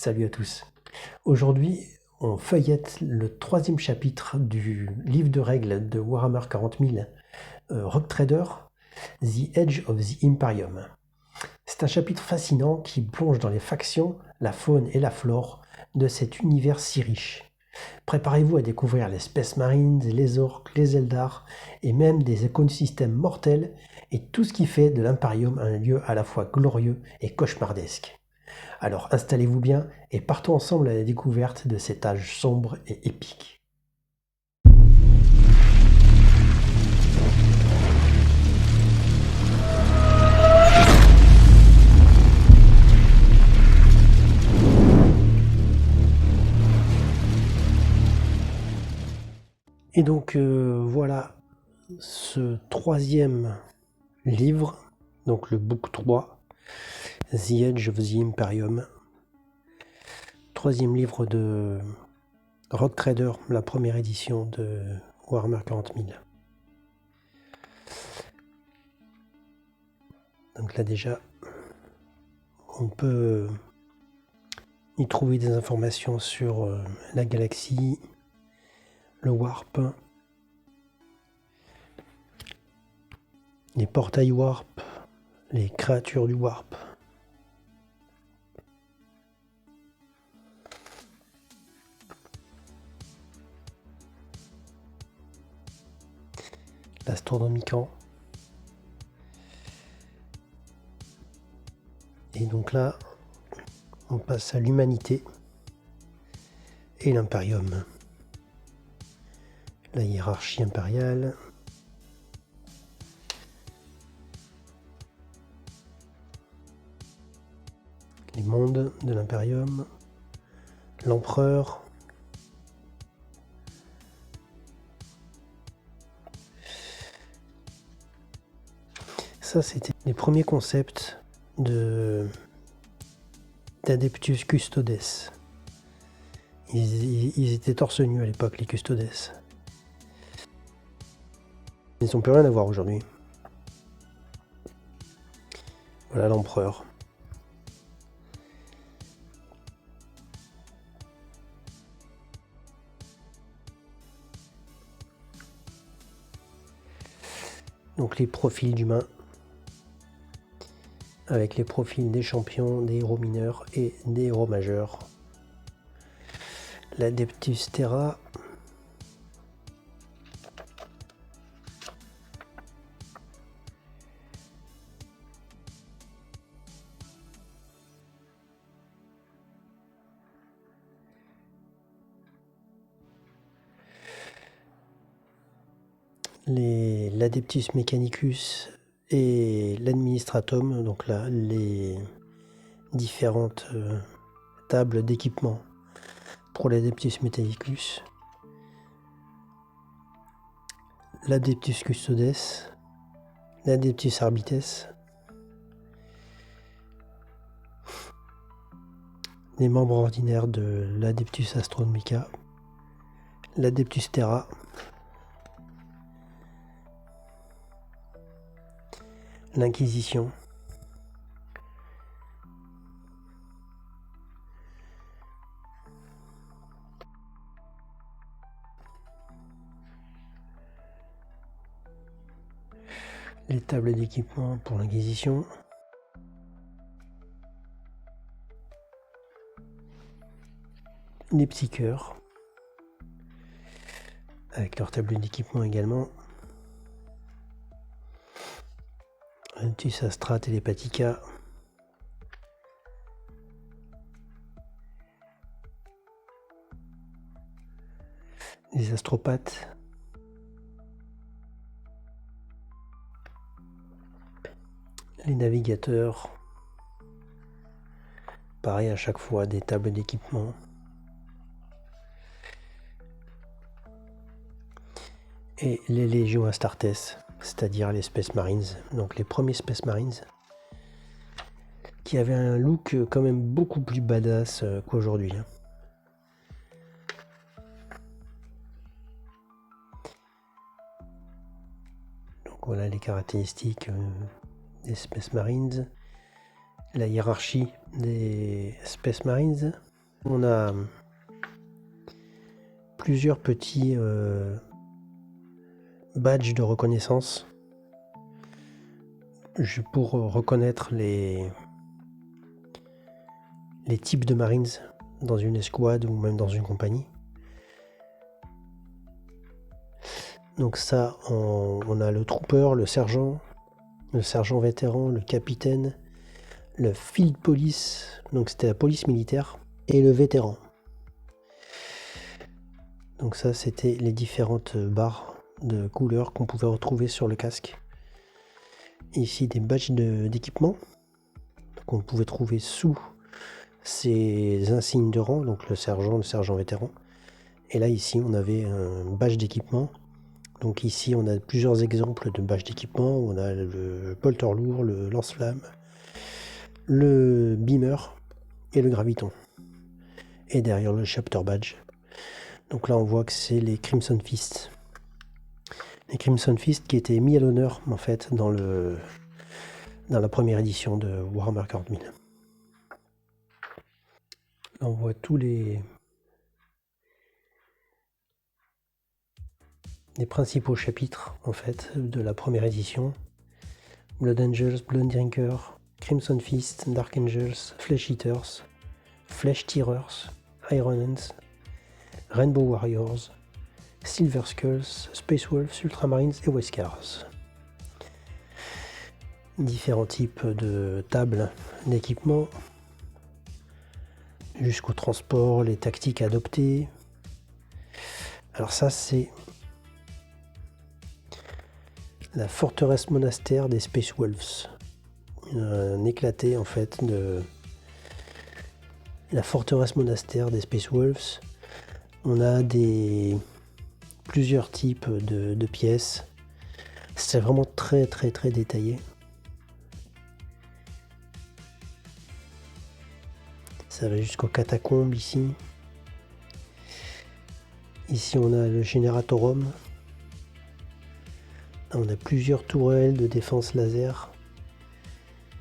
Salut à tous. Aujourd'hui, on feuillette le troisième chapitre du livre de règles de Warhammer 40 000, Rogue Trader, The Edge of the Imperium. C'est un chapitre fascinant qui plonge dans les factions, la faune et la flore de cet univers si riche. Préparez-vous à découvrir les Space Marines, les Orcs, les Eldar et même des écosystèmes mortels et tout ce qui fait de l'Imperium un lieu à la fois glorieux et cauchemardesque. Alors installez-vous bien et partons ensemble à la découverte de cet âge sombre et épique. Et donc voilà ce troisième livre, donc le book 3, The Edge of the Imperium. Troisième livre de Rogue Trader, la première édition de Warhammer 40 000. Donc là déjà, on peut y trouver des informations sur la galaxie, le warp, les portails warp, les créatures du warp. L'Astronomicon. Et donc là, on passe à l'humanité et l'Imperium. La hiérarchie impériale. Les mondes de l'Imperium. L'Empereur. Ça, c'était les premiers concepts d'Adeptus Custodes. Ils étaient torse nu à l'époque, les Custodes. Ils n'ont plus rien à voir aujourd'hui. Voilà l'Empereur. Donc les profils d'humains, avec les profils des champions, des héros mineurs et des héros majeurs. L'Adeptus Terra. L'Adeptus Mechanicus et l'Administratum, donc là, les différentes tables d'équipement pour l'Adeptus Mechanicus, l'Adeptus Custodes, l'Adeptus Arbites, les membres ordinaires de l'Adeptus Astronomica, l'Adeptus Terra, l'Inquisition, les tables d'équipement pour l'Inquisition, les psycheurs, avec leur table d'équipement également, l'Adeptus Astra Telepathica, les astropathes, les navigateurs, pareil à chaque fois des tables d'équipement, et les légions Astartes, c'est-à-dire les Space Marines, donc les premiers Space Marines, qui avaient un look quand même beaucoup plus badass qu'aujourd'hui. Donc voilà les caractéristiques des Space Marines, la hiérarchie des Space Marines. On a plusieurs petits badges de reconnaissance pour reconnaître les types de Marines dans une escouade ou même dans une compagnie. Donc ça, on a le trooper, le sergent vétéran, le capitaine, le field police, donc c'était la police militaire, et le vétéran. Donc ça, c'était les différentes barres de couleurs qu'on pouvait retrouver sur le casque. Ici, des badges d'équipement qu'on pouvait trouver sous ces insignes de rang, donc le sergent vétéran. Et là, ici, on avait un badge d'équipement. Donc ici, on a plusieurs exemples de badges d'équipement. On a le polter lourd, le lance-flamme, le beamer et le graviton. Et derrière le chapter badge. Donc là, on voit que c'est les Crimson Fist. Les Crimson Fist qui étaient mis à l'honneur, en fait, dans la première édition de Warhammer 40 000. Là, on voit tous les principaux chapitres, en fait, de la première édition. Blood Angels, Blood Drinker, Crimson Fist, Dark Angels, Flesh Eaters, Flesh Tearers, Iron Hands, Rainbow Warriors, Silver Skulls, Space Wolves, Ultramarines et Weskars. Différents types de tables d'équipement, jusqu'au transport, les tactiques adoptées. Alors ça, c'est la forteresse monastère des Space Wolves. Un éclaté en fait de la forteresse monastère des Space Wolves. On a plusieurs types de pièces. C'est vraiment très très très détaillé. Ça va jusqu'aux catacombes ici. Ici on a le Generatorum. On a plusieurs tourelles de défense laser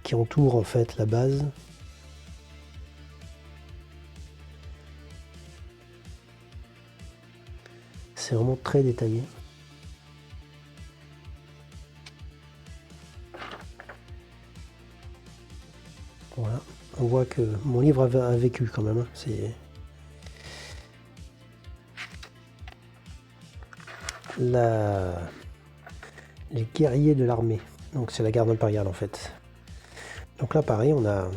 qui entourent en fait la base. C'est vraiment très détaillé. Voilà, on voit que mon livre a vécu quand même. C'est les guerriers de l'armée. Donc c'est la garde impériale en fait. Donc là pareil, on a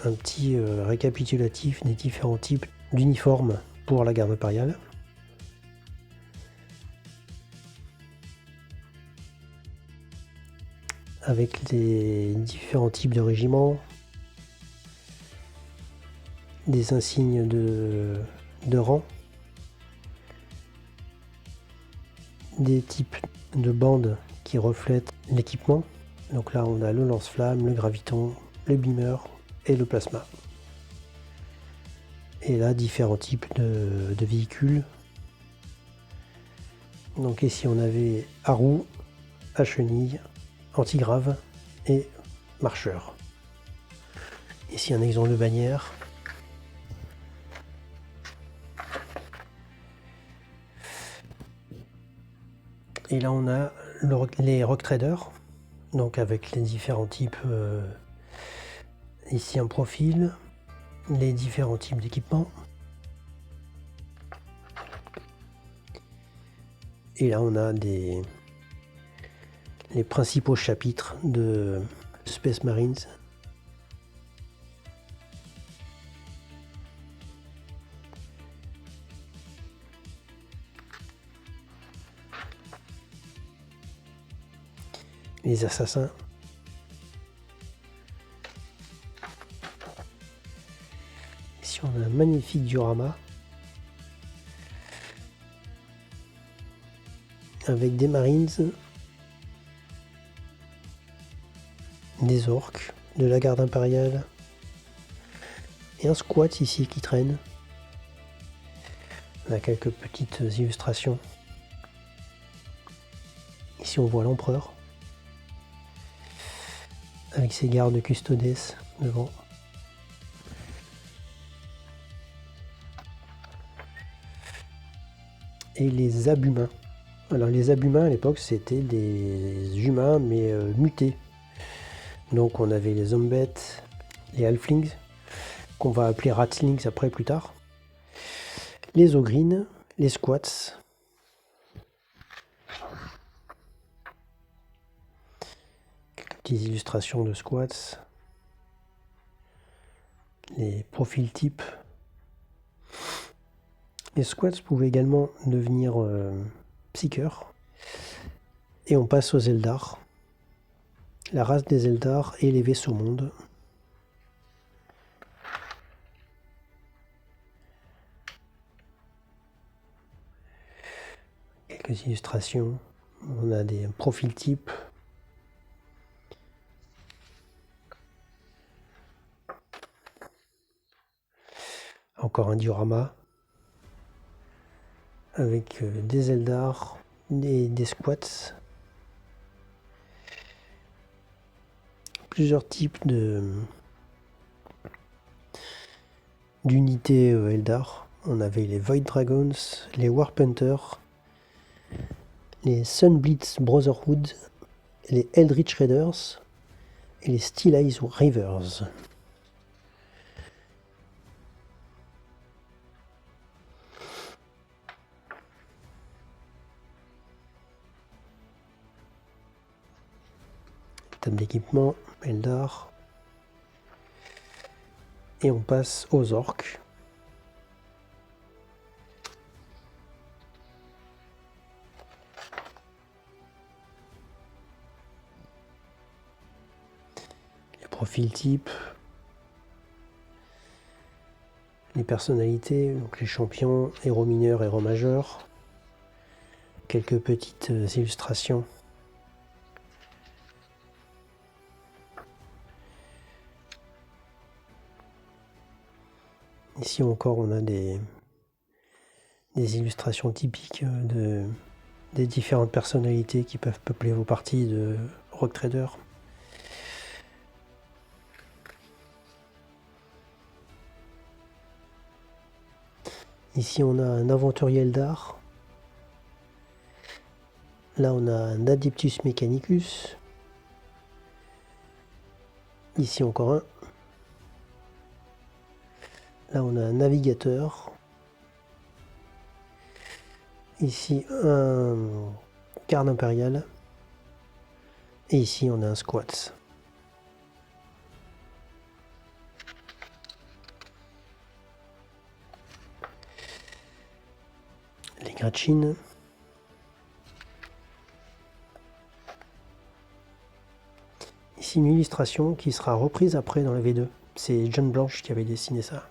un petit récapitulatif des différents types d'uniformes pour la garde impériale. Avec les différents types de régiments, des insignes de rang, des types de bandes qui reflètent l'équipement. Donc là on a le lance-flamme, le graviton, le beamer et le plasma. Et là différents types de véhicules. Donc ici on avait à roues, à chenilles, antigrave et marcheur. Ici un exemple de bannière. Et là on a les rock traders, donc avec les différents types, ici un profil, les différents types d'équipements. Et là on a les principaux chapitres de Space Marines. Les assassins. Ici on a un magnifique diorama avec des Marines, des orques, de la garde impériale et un squat ici qui traîne. On a quelques petites illustrations. Ici on voit l'empereur avec ses gardes custodes devant. et les abhumains. Alors les abhumains à l'époque c'était des humains mais mutés. Donc on avait les zombettes, les halflings, qu'on va appeler ratlings après plus tard, les ogrines, les squats, quelques petites illustrations de squats, les profils types. Les squats pouvaient également devenir psycheurs. Et on passe aux Eldar. La race des Eldar et les vaisseaux mondes. Quelques illustrations. On a des profils types. Encore un diorama avec des Eldar et des squats. Plusieurs types d'unités Eldar. On avait les Void Dragons, les Warhunters, les Sunblitz Brotherhood, les Eldritch Raiders et les Steel Eyes Reavers. Table d'équipement, Eldar. Et on passe aux orques. Les profils types. Les personnalités, donc les champions, héros mineurs, héros majeurs. Quelques petites illustrations. Ici encore, on a des illustrations typiques des différentes personnalités qui peuvent peupler vos parties de Rogue Trader. Ici, on a un aventurier Eldar. Là, on a un Adeptus Mechanicus. Ici, encore un. Là, on a un navigateur. Ici, un garde impérial. Et ici, on a un squat. Les Gratchins. Ici, une illustration qui sera reprise après dans la V2. C'est John Blanche qui avait dessiné ça.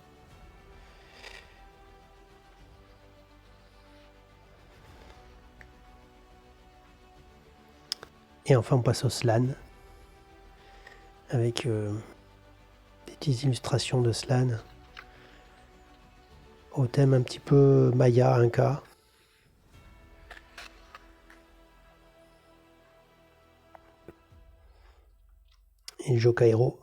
Et enfin, on passe au Slann, avec des petites illustrations de Slann, au thème un petit peu Maya, Inca. Et Jokairo.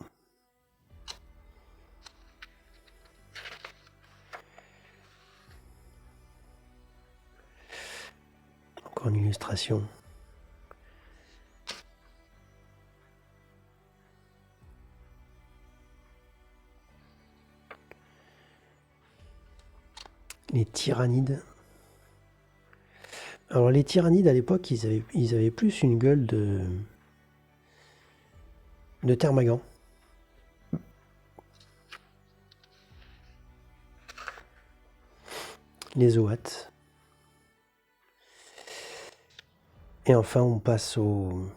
Encore une illustration. Les tyrannides. Alors les tyrannides à l'époque, ils avaient plus une gueule de Termagant. Les Oats. Et enfin, on passe aux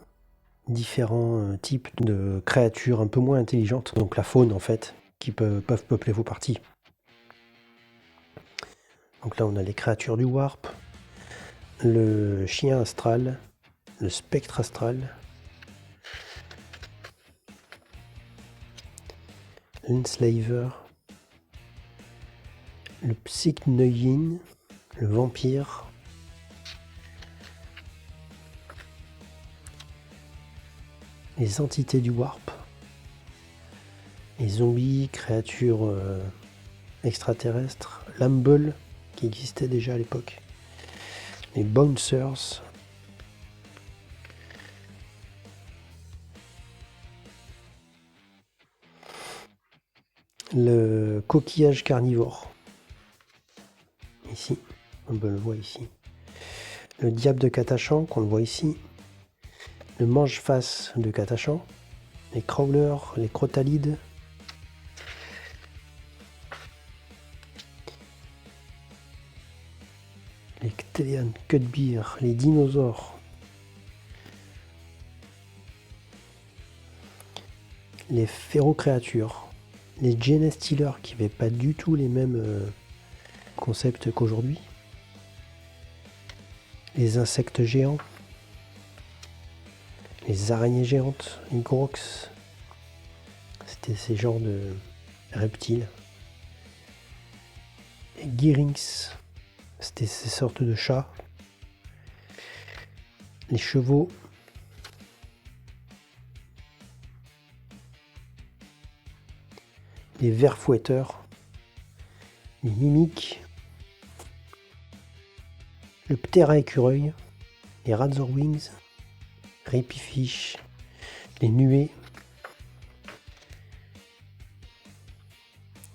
différents types de créatures un peu moins intelligentes, donc la faune en fait, qui peuvent peupler vos parties. Donc là, on a les créatures du Warp, le chien astral, le spectre astral, l'enslaver, le psychneuyin, le vampire, les entités du Warp, les zombies, créatures extraterrestres, l'Amble qui existait déjà à l'époque, les bouncers, le coquillage carnivore, ici, on le voit ici, le diable de Catachan qu'on le voit ici, le mange-face de Catachan, les crawlers, les crotalides, les Ctelian Cutbeer, les dinosaures, les ferro-créatures, les Genestealers qui n'avaient pas du tout les mêmes concepts qu'aujourd'hui, les insectes géants, les araignées géantes, les grox, c'était ces genres de reptiles, les Gearings, c'était ces sortes de chats, les chevaux, les vers fouetteurs, les mimiques, le ptera écureuil, les razorwings, ripifish, les nuées,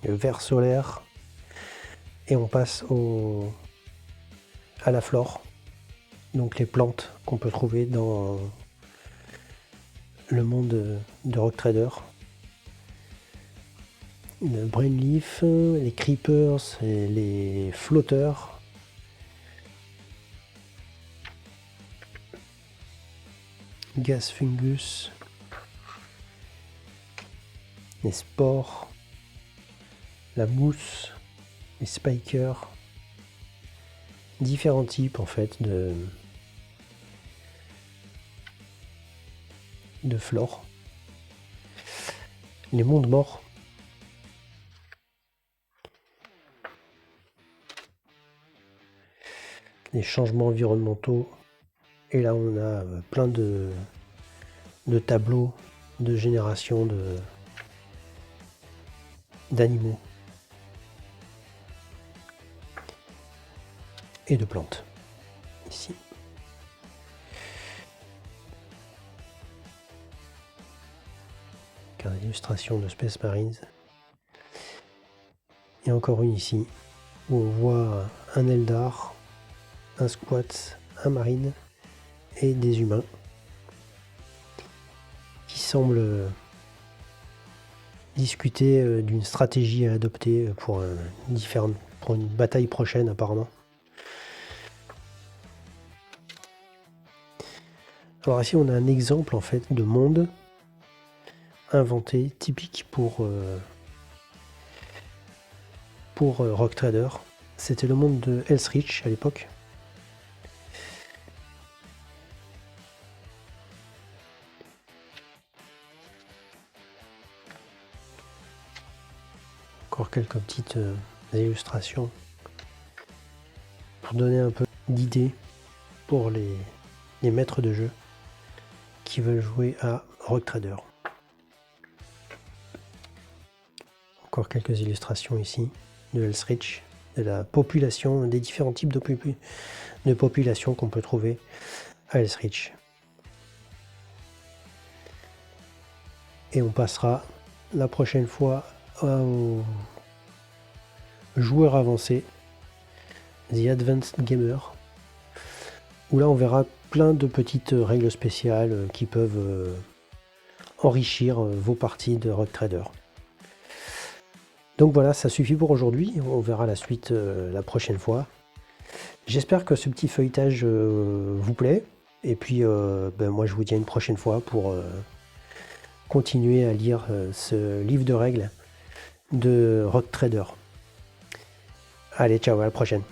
le ver solaire, et on passe à la flore, donc les plantes qu'on peut trouver dans le monde de Rock Trader. Le brainleaf, les creepers, les flotteurs, gas fungus, les spores, la mousse, les spikers, différents types en fait de flore, les mondes morts, les changements environnementaux, et là on a plein de tableaux de génération d'animaux et de plantes ici. Car illustration de Space Marines, et encore une ici où on voit un Eldar, un squat, un marine et des humains qui semblent discuter d'une stratégie à adopter pour une bataille prochaine apparemment. Alors ici on a un exemple en fait de monde inventé, typique pour Rock Trader. C'était le monde de Hell's à l'époque. Encore quelques petites illustrations pour donner un peu d'idées pour les maîtres de jeu qui veulent jouer à Rock Trader. Encore quelques illustrations ici de Hell's Reach, de la population, des différents types de population qu'on peut trouver à Hell's Reach. Et on passera la prochaine fois aux joueurs avancés, The Advanced Gamer, où là on verra plein de petites règles spéciales qui peuvent enrichir vos parties de Rock Trader. Donc voilà, ça suffit pour aujourd'hui, on verra la suite la prochaine fois. J'espère que ce petit feuilletage vous plaît, et puis moi je vous dis à une prochaine fois pour continuer à lire ce livre de règles de Rock Trader. Allez, ciao, à la prochaine.